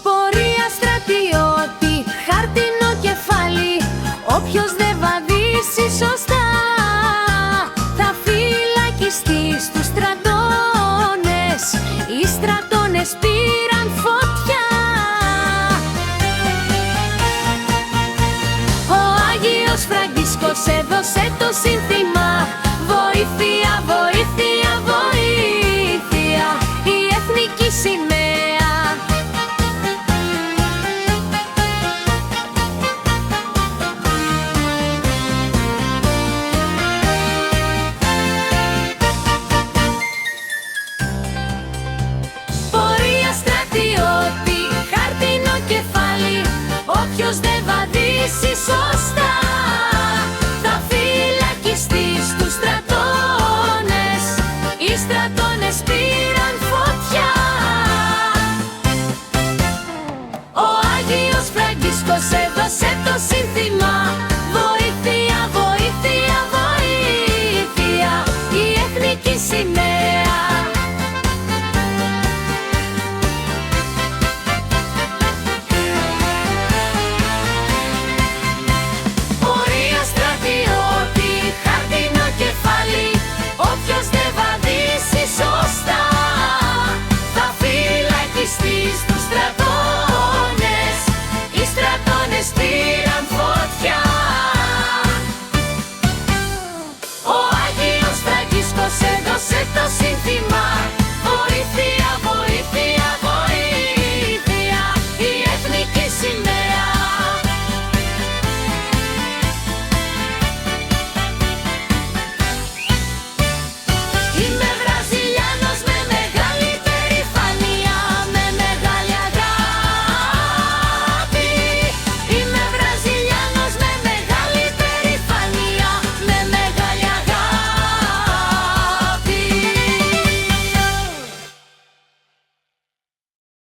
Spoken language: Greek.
Πορεία στρατιώτη, χάρτινο κεφάλι, όποιος δεν βαδίσει σωστά θα φυλακιστεί στους στρατώνες. Οι στρατώνες πήραν φωτιά. Ο Άγιος Φραγκίσκος έδωσε το σύνθημα βοήθεια, βοήθεια, βοήθεια, η εθνική σημαία. Πορεία στρατιώτη, χάρτινο κεφάλι, όποιος δεν βαδίσει σωστά θα φυλακιστεί στους στρατώνες. Οι στρατώνες πήραν φωτιά. Ο Άγιος Φραγκίσκος